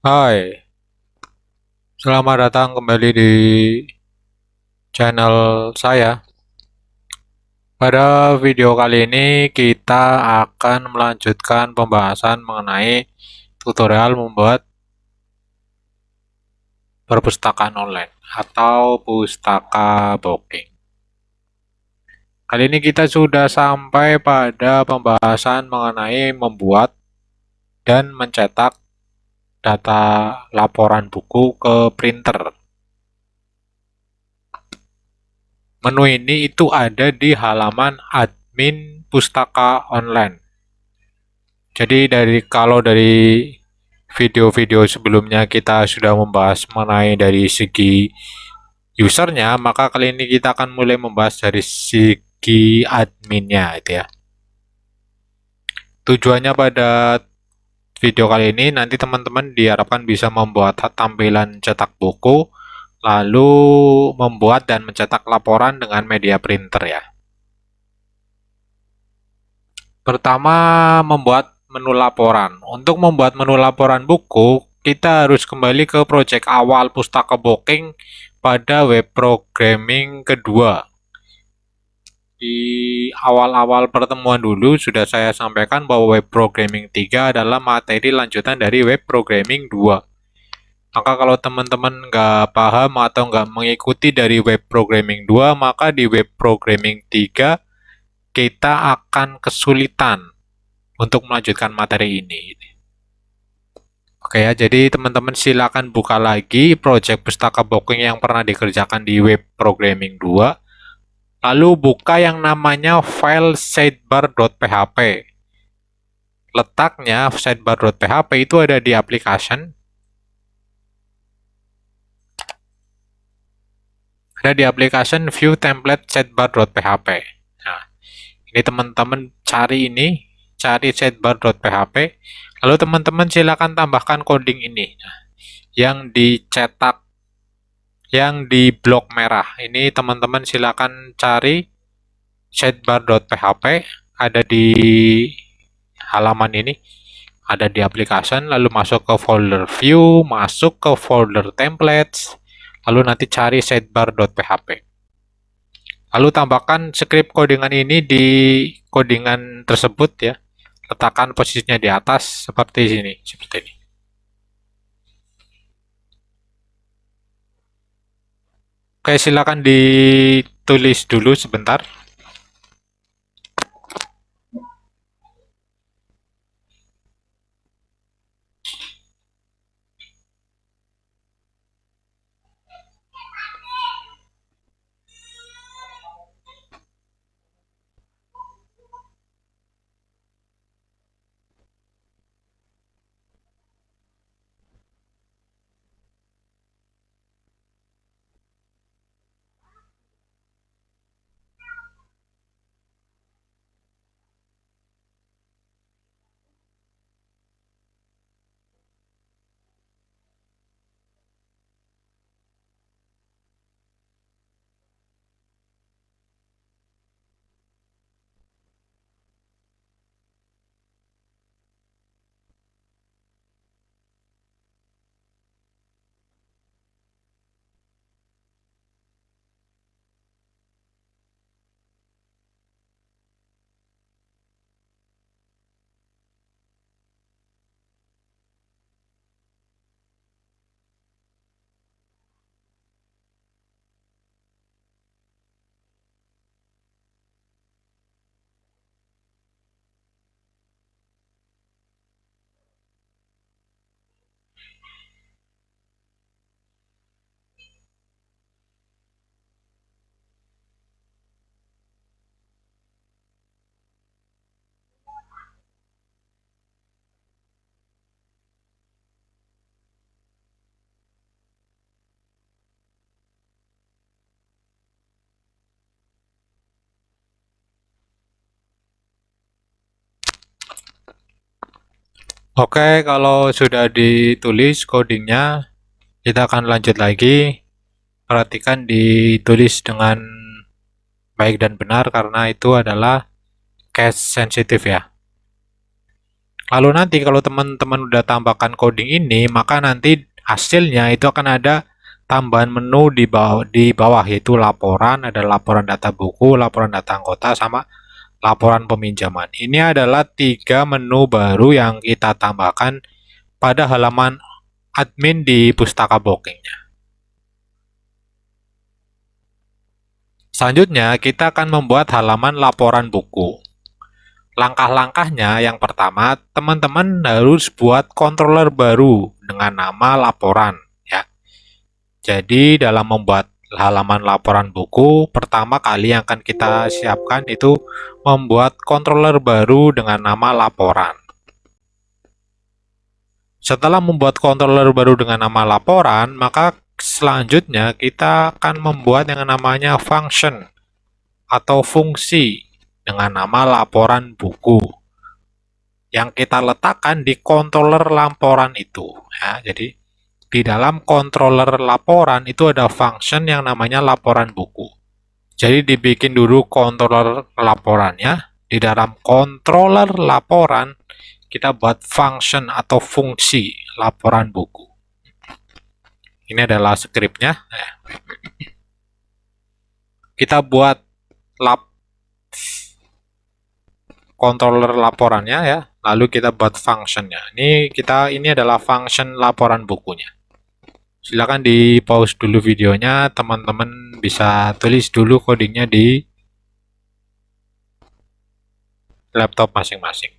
Hai, selamat datang kembali di channel saya. Pada video kali ini kita akan melanjutkan pembahasan mengenai tutorial membuat perpustakaan online atau pustaka booking. Kali ini kita sudah sampai pada pembahasan mengenai membuat dan mencetak data laporan buku ke printer. Menu ini itu ada di halaman admin pustaka online. Jadi kalau dari video-video sebelumnya kita sudah membahas mengenai dari segi usernya, maka kali ini kita akan mulai membahas dari segi adminnya itu ya. Tujuannya pada video kali ini nanti teman-teman diharapkan bisa membuat tampilan cetak buku, lalu membuat dan mencetak laporan dengan media printer ya. Pertama, membuat menu laporan. Untuk membuat menu laporan buku, kita harus kembali ke project awal Pustaka Booking pada web programming kedua. Di awal-awal pertemuan dulu sudah saya sampaikan bahwa web programming 3 adalah materi lanjutan dari web programming 2. Maka kalau teman-teman nggak paham atau nggak mengikuti dari web programming 2, maka di web programming 3 kita akan kesulitan untuk melanjutkan materi ini. Oke ya, jadi teman-teman silakan buka lagi project pustaka booking yang pernah dikerjakan di web programming 2. Lalu buka yang namanya file sidebar.php. Letaknya sidebar.php itu ada di application. Ada di application view template sidebar.php. Nah, ini teman-teman cari sidebar.php. Lalu teman-teman silakan tambahkan coding ini. Nah, yang dicetak, yang di blok merah. Ini teman-teman silakan cari sidebar.php, ada di halaman ini, ada di application, lalu masuk ke folder view, masuk ke folder templates, lalu nanti cari sidebar.php. Lalu tambahkan script codingan ini di codingan tersebut ya. Letakkan posisinya di atas seperti ini, seperti ini. Oke, silakan ditulis dulu sebentar. Oke, kalau sudah ditulis codingnya, kita akan lanjut lagi. Perhatikan ditulis dengan baik dan benar karena itu adalah case sensitif ya. Lalu nanti kalau teman-teman udah tambahkan coding ini, maka nanti hasilnya itu akan ada tambahan menu di bawah yaitu laporan, ada laporan data buku, laporan data anggota, sama laporan peminjaman. Ini adalah 3 menu baru yang kita tambahkan pada halaman admin di Pustaka Bookingnya. Selanjutnya, kita akan membuat halaman laporan buku. Langkah-langkahnya yang pertama, teman-teman harus buat controller baru dengan nama laporan. Ya. Jadi dalam membuat halaman laporan buku, pertama kali yang akan kita siapkan itu membuat controller baru dengan nama laporan. Setelah membuat controller baru dengan nama laporan, maka selanjutnya kita akan membuat yang namanya function atau fungsi dengan nama laporan buku yang kita letakkan di controller laporan itu. Ya, jadi di dalam controller laporan itu ada function yang namanya laporan buku. Jadi dibikin dulu controller laporannya. Di dalam controller laporan kita buat function atau fungsi laporan buku. Ini adalah skripnya. Kita buat controller laporannya ya, lalu kita buat functionnya. Ini adalah function laporan bukunya. Silakan di pause dulu videonya, teman-teman bisa tulis dulu codingnya di laptop masing-masing.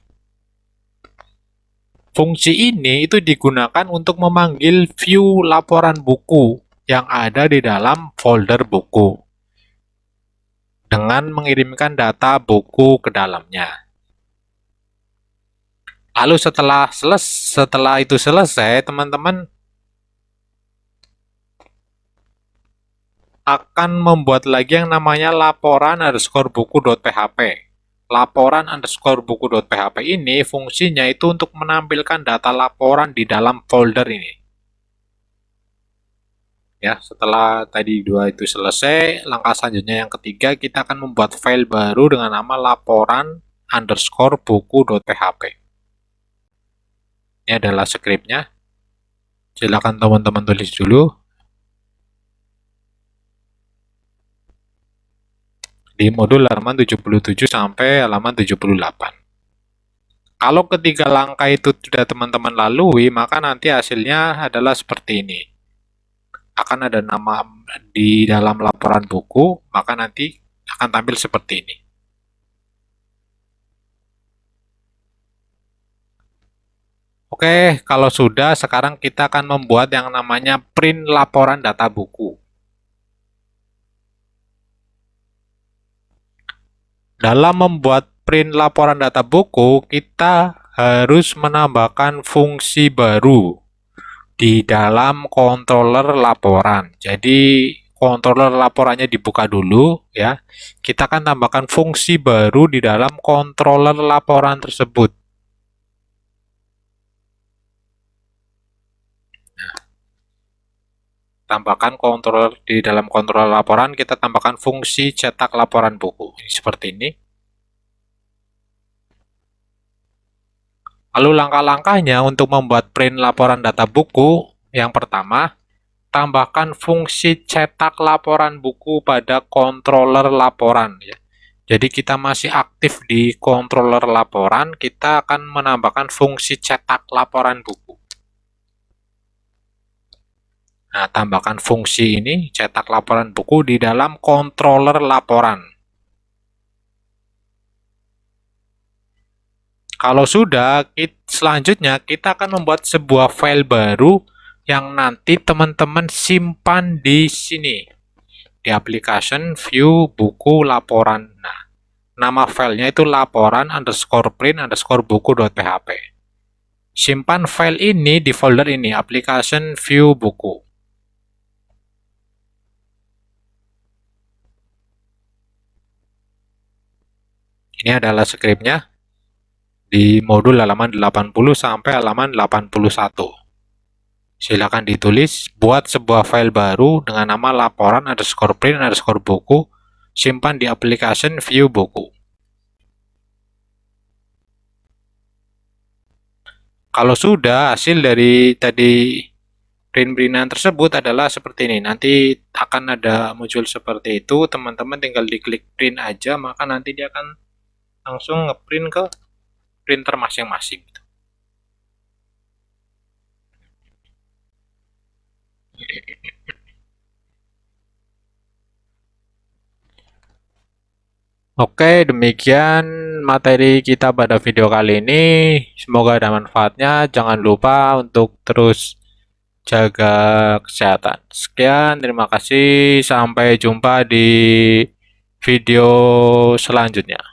Fungsi ini itu digunakan untuk memanggil view laporan buku yang ada di dalam folder buku dengan mengirimkan data buku ke dalamnya. Lalu setelah itu selesai, teman-teman akan membuat lagi yang namanya laporan underscore buku.php. Laporan underscore buku.php ini fungsinya itu untuk menampilkan data laporan di dalam folder ini. Ya, setelah tadi 2 itu selesai, langkah selanjutnya yang ketiga, kita akan membuat file baru dengan nama laporan underscore buku.php. Ini adalah skripnya. Silakan teman-teman tulis dulu. Di modul halaman 77 sampai halaman 78. Kalau ketiga langkah itu sudah teman-teman lalui, maka nanti hasilnya adalah seperti ini. Akan ada nama di dalam laporan buku, maka nanti akan tampil seperti ini. Oke, kalau sudah, sekarang kita akan membuat yang namanya print laporan data buku. Dalam membuat print laporan data buku, kita harus menambahkan fungsi baru di dalam controller laporan. Jadi, controller laporannya dibuka dulu, ya. Kita akan tambahkan fungsi baru di dalam controller laporan tersebut. Tambahkan controller di dalam controller laporan, kita tambahkan fungsi cetak laporan buku. Ini seperti ini. Lalu langkah-langkahnya untuk membuat print laporan data buku, yang pertama, tambahkan fungsi cetak laporan buku pada controller laporan. Ya. Jadi kita masih aktif di controller laporan, kita akan menambahkan fungsi cetak laporan buku. Nah, tambahkan fungsi ini, cetak laporan buku di dalam controller laporan. Kalau sudah, selanjutnya kita akan membuat sebuah file baru yang nanti teman-teman simpan di sini. Di application view buku laporan. Nah, nama filenya itu laporan underscore print underscore buku.php. Simpan file ini di folder ini, application view buku. Ini adalah skripnya di modul halaman 80 sampai halaman 81. Silakan ditulis, buat sebuah file baru dengan nama laporan underscore print underscore buku, simpan di application view buku. Kalau sudah hasil dari tadi print-printan tersebut adalah seperti ini, nanti akan ada muncul seperti itu, teman-teman tinggal diklik print aja, maka nanti dia akan langsung ngeprint ke printer masing-masing. Oke, demikian materi kita pada video kali ini. Semoga ada manfaatnya. Jangan lupa untuk terus jaga kesehatan. Sekian, terima kasih. Sampai jumpa di video selanjutnya.